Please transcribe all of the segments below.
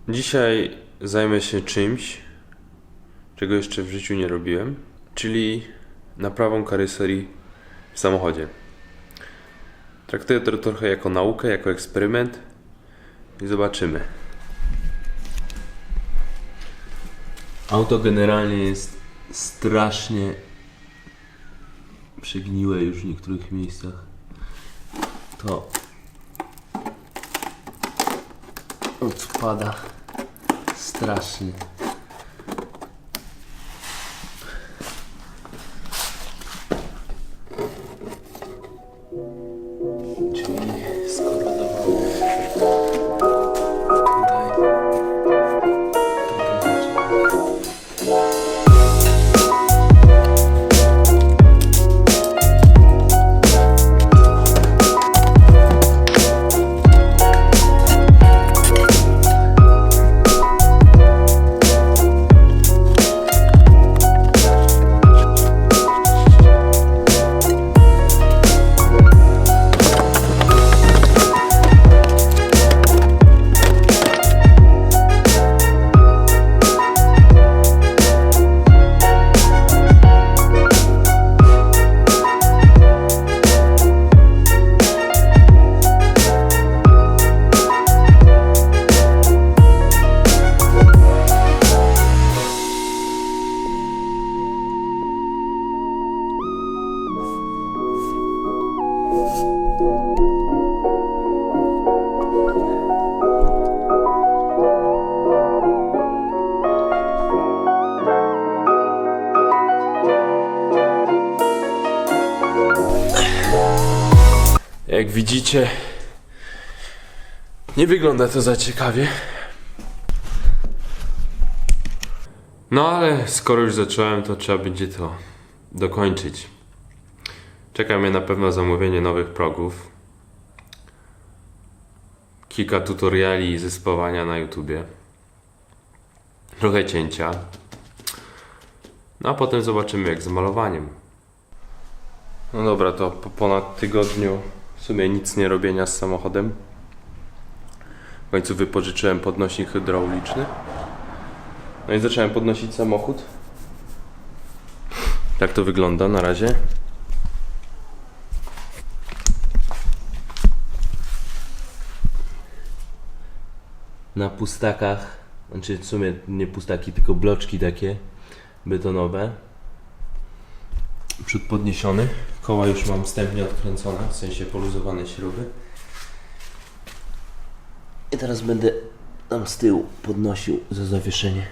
Dzisiaj zajmę się czymś, czego jeszcze w życiu nie robiłem, czyli naprawą karoserii w samochodzie. Traktuję to trochę jako naukę, jako eksperyment i zobaczymy. Auto generalnie jest strasznie przegniłe już w niektórych miejscach. To odpada strasznie. Czyli skorodowało Jak widzicie, nie wygląda to za ciekawie. No ale skoro już zacząłem, to trzeba będzie to dokończyć. Czeka mnie na pewno zamówienie nowych progów. Kilka tutoriali zespawania na YouTubie. Trochę cięcia. No a potem zobaczymy jak z malowaniem. No dobra, to po ponad tygodniu w sumie nic nie robienia z samochodem. W końcu wypożyczyłem podnośnik hydrauliczny. No i zacząłem podnosić samochód. Tak to wygląda na razie. Na pustakach, znaczy w sumie nie pustaki, tylko bloczki takie betonowe. Przód podniesiony, koła już mam wstępnie odkręcone, w sensie poluzowane śruby. I teraz będę tam z tyłu podnosił za zawieszenie.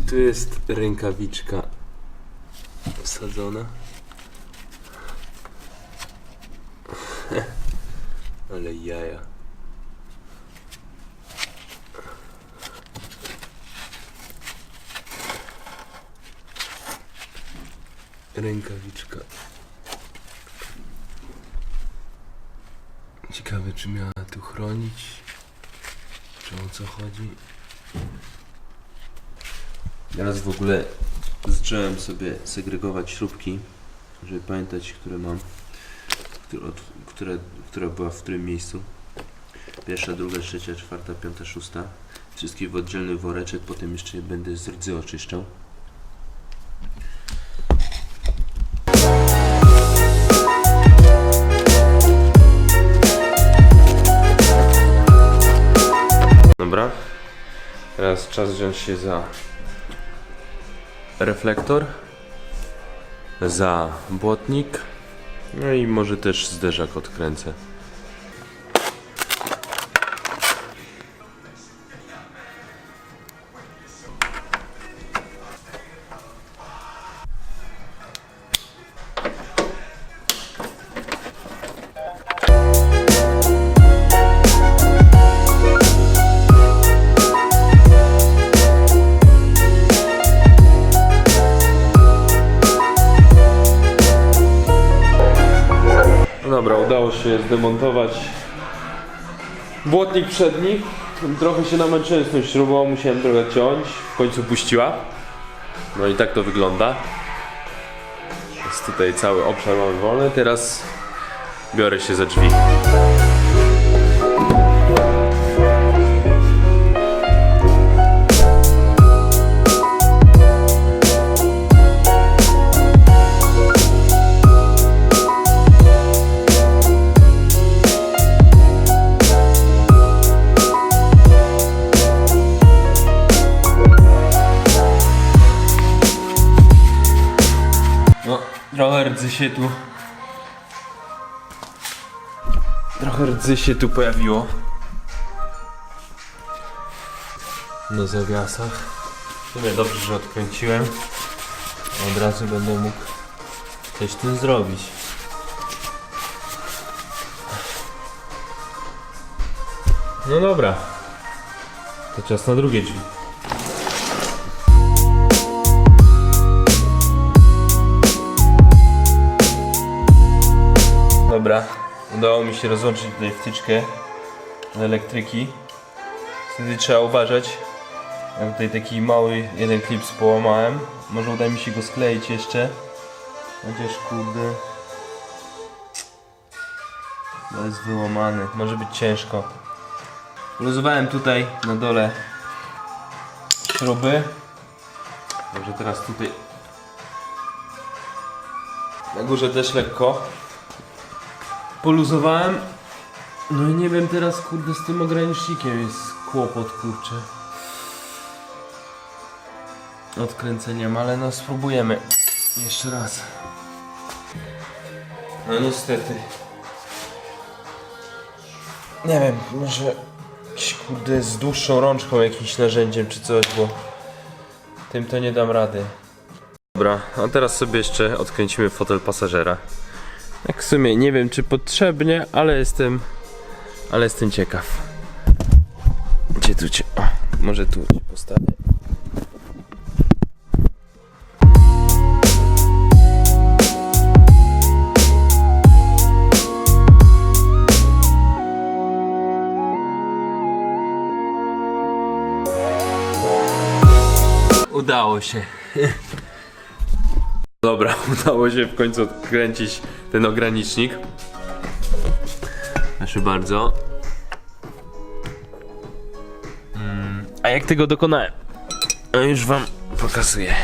Tu jest rękawiczka wsadzona. Ale jaja. Rękawiczka. Ciekawe, czy miała tu chronić, czy o co chodzi. Teraz w ogóle zacząłem sobie segregować śrubki, żeby pamiętać, które mam, która była w którym miejscu. Pierwsza, druga, trzecia, czwarta, piąta, szósta. Wszystkie w oddzielny woreczek, potem jeszcze je będę z rdzy oczyszczał. Dobra, teraz czas wziąć się za reflektor, za błotnik, no i może też zderzak odkręcę. udało się zdemontować błotnik przedni. Trochę się namęczyłem z tą śrubą, musiałem trochę ciąć, w końcu puściła. No i tak to wygląda. Jest tutaj cały obszar mamy wolny, teraz biorę się za drzwi. Trochę rdzy się tu pojawiło na zawiasach. W sumie dobrze, że odkręciłem. Od razu będę mógł coś z tym zrobić. No dobra, to czas na drugie drzwi. Dobra, udało mi się rozłączyć tutaj wtyczkę z elektryki. Wtedy trzeba uważać. Ja tutaj taki mały jeden klips połamałem. Może uda mi się go skleić jeszcze. Chociaż kurde, no jest wyłamany. Może być ciężko. Luzowałem tutaj na dole śruby. Może teraz tutaj na górze też lekko poluzowałem. No i nie wiem teraz kurde z tym ogranicznikiem jest kłopot kurczę. Odkręceniem, ale no spróbujemy jeszcze raz. No niestety. Nie wiem, może kurde z dłuższą rączką jakimś narzędziem czy coś, bo tym to nie dam rady. Dobra, a teraz sobie jeszcze odkręcimy fotel pasażera. Tak w sumie nie wiem czy potrzebnie, ale jestem ciekaw. Gdzie tu cię? O, może tu cię postawię. Udało się. Dobra, udało się w końcu odkręcić ten ogranicznik. Proszę bardzo. A jak tego dokonałem? No już wam pokazuję.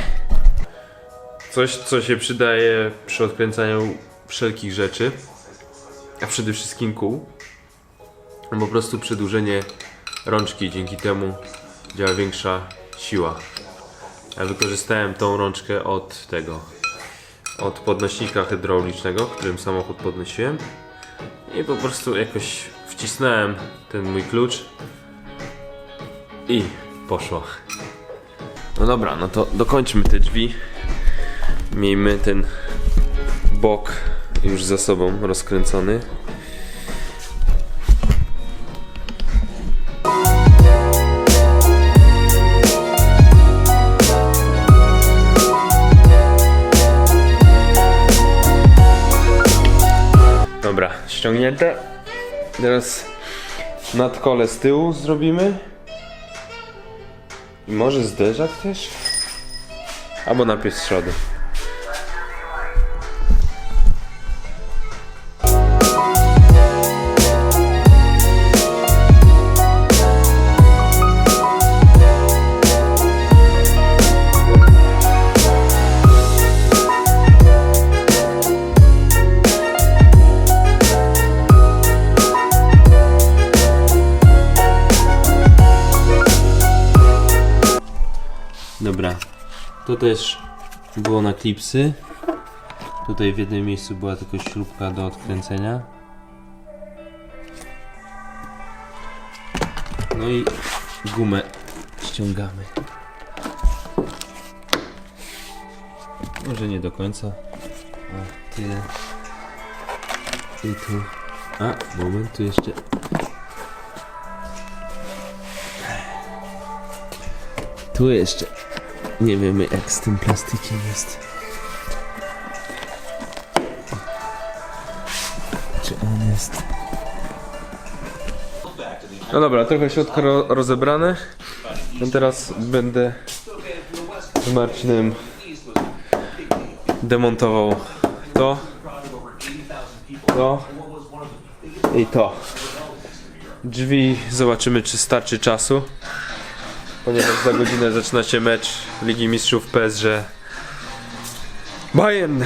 Coś, co się przydaje przy odkręcaniu wszelkich rzeczy, a przede wszystkim kół. Po prostu przedłużenie rączki, dzięki temu działa większa siła. Ja wykorzystałem tą rączkę od podnośnika hydraulicznego, którym samochód podnosiłem i po prostu jakoś wcisnąłem ten mój klucz i poszło. No dobra, no to dokończmy te drzwi. Miejmy ten bok już za sobą rozkręcony. Dobra, ściągnięte. Teraz nadkole z tyłu zrobimy. I może zderzak też? Albo najpierw z przodu. Dobra, to też było na klipsy. Tutaj w jednym miejscu była tylko śrubka do odkręcenia. No i gumę ściągamy. Może nie do końca. O, tyle. I tu. A, moment, tu jeszcze. Tu jeszcze. Nie wiemy jak z tym plastikiem jest. Czy on jest. No dobra, trochę środka rozebrane. No teraz będę z Marcinem demontował to i to. Drzwi zobaczymy, czy starczy czasu, ponieważ za godzinę zaczyna się mecz Ligi Mistrzów PSG Bayern.